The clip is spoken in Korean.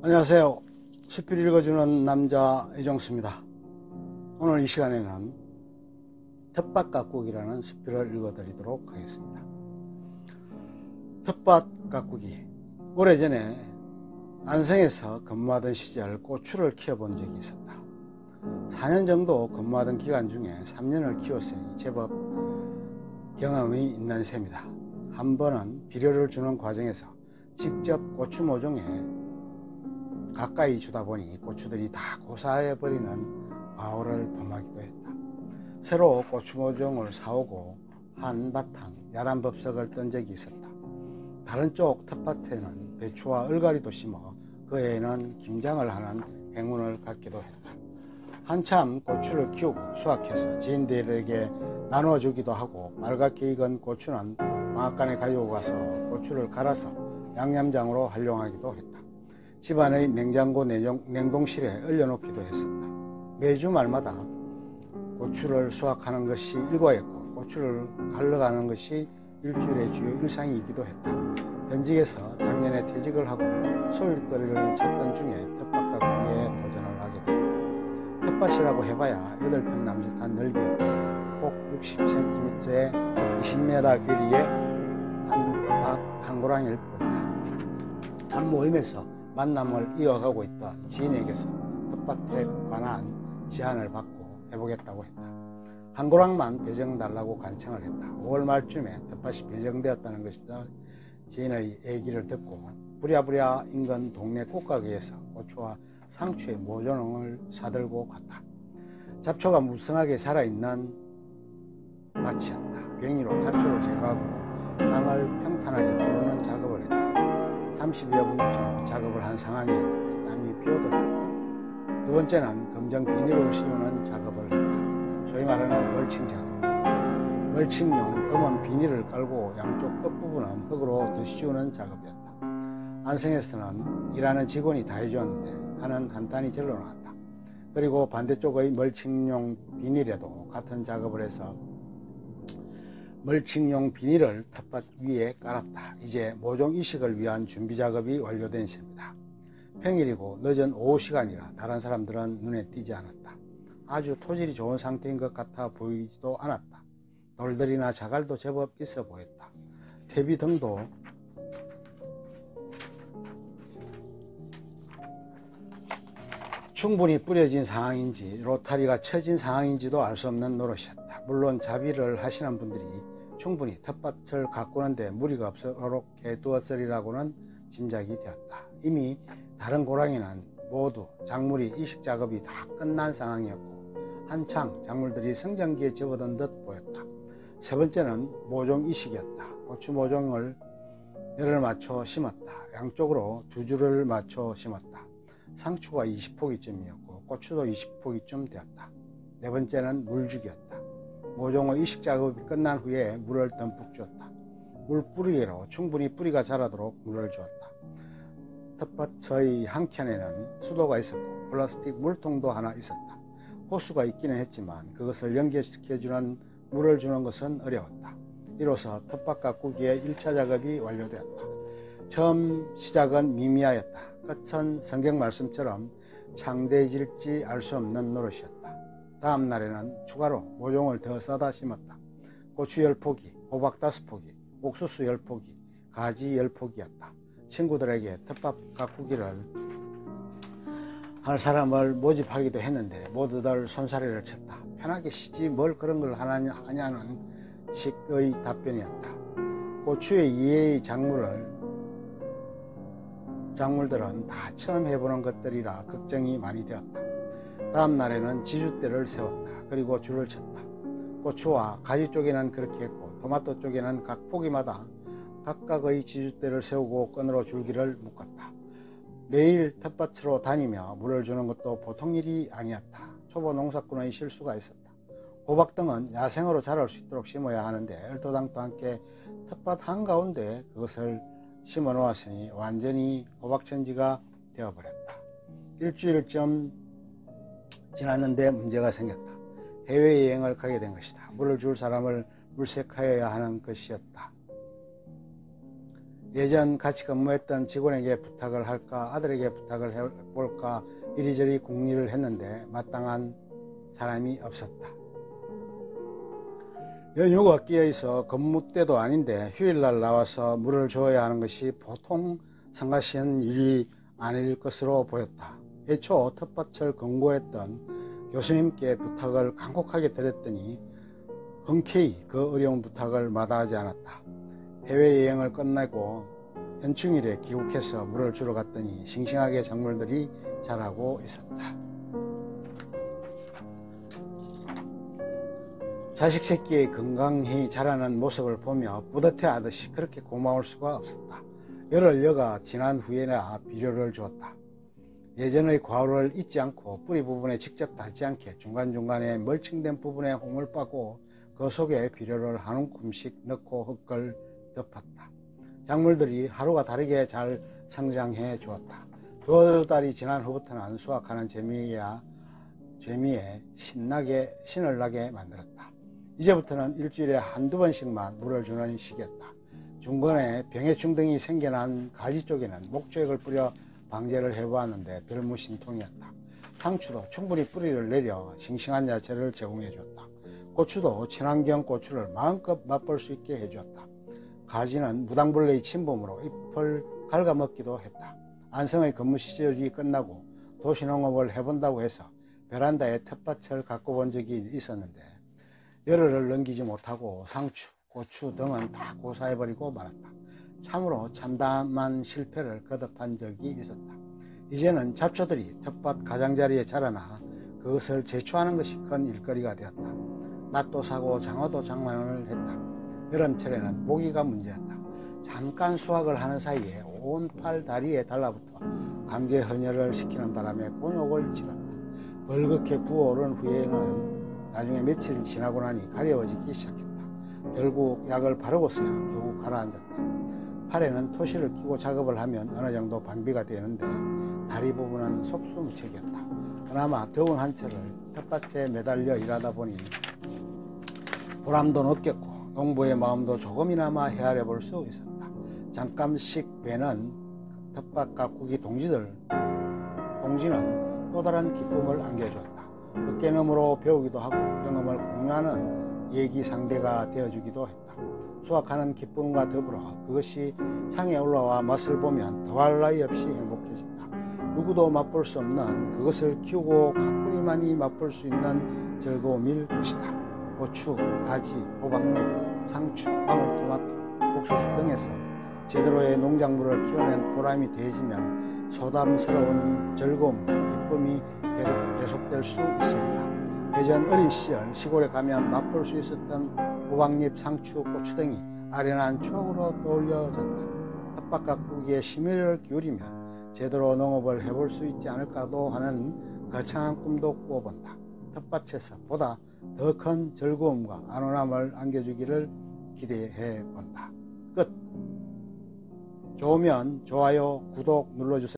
안녕하세요. 시필 읽어주는 남자 이종수입니다. 오늘 이 시간에는 텃밭 가꾸기라는 시필을 읽어드리도록 하겠습니다. 텃밭 가꾸기. 오래전에 안성에서 근무하던 시절 고추를 키워본 적이 있었다. 4년 정도 근무하던 기간 중에 3년을 키웠으니 제법 경험이 있는 셈이다. 한 번은 비료를 주는 과정에서 직접 고추 모종에 가까이 주다 보니 고추들이 다 고사해버리는 과오를 범하기도 했다. 새로 고추 모종을 사오고 한바탕 야단법석을 떤 적이 있었다. 다른 쪽 텃밭에는 배추와 얼갈이도 심어 그 애에는 김장을 하는 행운을 갖기도 했다. 한참 고추를 키우고 수확해서 지인들에게 나눠주기도 하고 빨갛게 익은 고추는 방앗간에 가지고 가서 고추를 갈아서 양념장으로 활용하기도 했다. 집안의 냉장고 냉동실에 얼려놓기도 했었다. 매주 말마다 고추를 수확하는 것이 일과였고 고추를 갈러가는 것이 일주일의 주요 일상이기도 했다. 현직에서 작년에 퇴직을 하고 소일거리를 찾던 중에 텃밭 가꾸기에 도전을 하게 되었다. 텃밭이라고 해봐야 8평 남짓한 넓이였고 폭 60cm에 20m 길이의 한 고랑일 뿐이다. 한 모임에서 만남을 이어가고 있던 지인에게서 텃밭에 관한 제안을 받고 해보겠다고 했다. 한 고랑만 배정달라고 간청을 했다. 5월 말쯤에 텃밭이 배정되었다는 것이다. 지인의 얘기를 듣고 부랴부랴 인근 동네 꽃가게에서 고추와 상추의 모종을 사들고 갔다. 잡초가 무성하게 살아있는 밭이었다. 괭이로 잡초를 제거하고 땅을 평탄하게 고르는 작업을 했다. 30여 분쯤 작업을 한 상황이었는데 땀이 피어들었다. 두 번째는 검정 비닐을 씌우는 작업을 했다. 소위 말하는 멀칭 작업. 멀칭용 검은 비닐을 깔고 양쪽 끝부분은 흙으로 덧씌우는 작업이었다. 안성에서는 일하는 직원이 다 해주었는데 하는 한탄이 절로 나왔다. 그리고 반대쪽의 멀칭용 비닐에도 같은 작업을 해서 멀칭용 비닐을 텃밭 위에 깔았다. 이제 모종 이식을 위한 준비 작업이 완료된 셈이다. 평일이고 늦은 오후 시간이라 다른 사람들은 눈에 띄지 않았다. 아주 토질이 좋은 상태인 것 같아 보이지도 않았다. 돌들이나 자갈도 제법 있어 보였다. 퇴비등도 충분히 뿌려진 상황인지 로타리가 쳐진 상황인지도 알 수 없는 노릇이었다. 물론 자비를 하시는 분들이 충분히 텃밭을 가꾸는데 무리가 없도록 해두었으리라고는 짐작이 되었다. 이미 다른 고랑이는 모두 작물이 이식 작업이 다 끝난 상황이었고 한창 작물들이 성장기에 접어든 듯 보였다. 세 번째는 모종 이식이었다. 고추 모종을 열을 맞춰 심었다. 양쪽으로 두 줄을 맞춰 심었다. 상추가 20포기쯤이었고 고추도 20포기쯤 되었다. 네 번째는 물주기였다. 모종의 이식 작업이 끝난 후에 물을 듬뿍 주었다. 물 뿌리개로 충분히 뿌리가 자라도록 물을 주었다. 텃밭의 한켠에는 수도가 있었고 플라스틱 물통도 하나 있었다. 호수가 있기는 했지만 그것을 연결시켜주는 물을 주는 것은 어려웠다. 이로써 텃밭 가꾸기의 1차 작업이 완료되었다. 처음 시작은 미미하였다. 끝은 성경 말씀처럼 창대해질지 알 수 없는 노릇이었다. 다음 날에는 추가로 모종을 더 싸다 심었다. 고추 10포기, 호박 5포기, 옥수수 10포기, 가지 10포기였다. 친구들에게 텃밭 가꾸기를 할 사람을 모집하기도 했는데 모두들 손사래를 쳤다. 편하게 쉬지 뭘 그런 걸 하냐는 식의 답변이었다. 고추의 이해의 작물들은 다 처음 해보는 것들이라 걱정이 많이 되었다. 다음 날에는 지주대를 세웠다. 그리고 줄을 쳤다. 고추와 가지 쪽에는 그렇게 했고 토마토 쪽에는 각 포기마다 각각의 지주대를 세우고 끈으로 줄기를 묶었다. 매일 텃밭으로 다니며 물을 주는 것도 보통 일이 아니었다. 초보 농사꾼의 실수가 있었다. 호박 등은 야생으로 자랄 수 있도록 심어야 하는데 얼토당토 않게 텃밭 한가운데 그것을 심어 놓았으니 완전히 호박천지가 되어버렸다. 일주일쯤 지났는데 문제가 생겼다. 해외여행을 가게 된 것이다. 물을 줄 사람을 물색하여야 하는 것이었다. 예전 같이 근무했던 직원에게 부탁을 할까, 아들에게 부탁을 해볼까 이리저리 궁리를 했는데 마땅한 사람이 없었다. 연휴가 끼어있어 근무 때도 아닌데 휴일날 나와서 물을 줘야 하는 것이 보통 성가시는 일이 아닐 것으로 보였다. 애초 텃밭을 권고했던 교수님께 부탁을 간곡하게 드렸더니 흔쾌히 그 어려운 부탁을 마다하지 않았다. 해외여행을 끝내고 현충일에 귀국해서 물을 주러 갔더니 싱싱하게 작물들이 자라고 있었다. 자식 새끼의 건강히 자라는 모습을 보며 뿌듯해하듯이 그렇게 고마울 수가 없었다. 열흘 여가 지난 후에나 비료를 주었다. 예전의 과오를 잊지 않고 뿌리 부분에 직접 닿지 않게 중간중간에 멀칭된 부분에 홍을 빠고 그 속에 비료를 한 움큼씩 넣고 흙을 덮었다. 작물들이 하루가 다르게 잘 성장해 주었다. 두어 달이 지난 후부터는 수확하는 재미에 신을 나게 만들었다. 이제부터는 일주일에 한두 번씩만 물을 주는 시기였다. 중간에 병해충 등이 생겨난 가지 쪽에는 목조액을 뿌려 방제를 해보았는데 별무신통이었다. 상추도 충분히 뿌리를 내려 싱싱한 야채를 제공해 줬다. 고추도 친환경 고추를 마음껏 맛볼 수 있게 해주었다. 가지는 무당벌레의 침범으로 잎을 갉아먹기도 했다. 안성의 근무 시절이 끝나고 도시농업을 해본다고 해서 베란다에 텃밭을 갖고 본 적이 있었는데 열흘을 넘기지 못하고 상추, 고추 등은 다 고사해버리고 말았다. 참으로 참담한 실패를 거듭한 적이 있었다. 이제는 잡초들이 텃밭 가장자리에 자라나 그것을 제초하는 것이 큰 일거리가 되었다. 낫도 사고 장어도 장만을 했다. 여름철에는 모기가 문제였다. 잠깐 수확을 하는 사이에 온 팔 다리에 달라붙어 감개 헌혈을 시키는 바람에 곤욕을 치렀다. 벌겋게 부어오른 후에는 나중에 며칠 지나고 나니 가려워지기 시작했다. 결국 약을 바르고서야 겨우 가라앉았다. 팔에는 토시를 끼고 작업을 하면 어느 정도 방비가 되는데 다리 부분은 속수무책이었다. 그나마 더운 한철을 텃밭에 매달려 일하다 보니 보람도 느꼈고 농부의 마음도 조금이나마 헤아려 볼 수 있었다. 잠깐씩 뵈는 텃밭 가꾸기 동지는 또 다른 기쁨을 안겨주었다. 어깨너머로 배우기도 하고 경험을 공유하는 얘기 상대가 되어주기도 했다. 수확하는 기쁨과 더불어 그것이 상에 올라와 맛을 보면 더할 나위 없이 행복해진다. 누구도 맛볼 수 없는 그것을 키우고 가꾸니만이 맛볼 수 있는 즐거움일 것이다. 고추, 가지, 호박잎, 상추, 방울토마토, 옥수수 등에서 제대로의 농작물을 키워낸 보람이 더해지면 소담스러운 즐거움과 기쁨이 계속될 수 있습니다. 예전 어린 시절 시골에 가면 맛볼 수 있었던 호박잎, 상추, 고추 등이 아련한 추억으로 떠올려졌다. 텃밭 가꾸기에 심혈을 기울이면 제대로 농업을 해볼 수 있지 않을까도 하는 거창한 꿈도 꾸어본다. 텃밭에서 보다 더 큰 즐거움과 안온함을 안겨주기를 기대해 본다. 끝. 좋으면 좋아요, 구독 눌러주세요.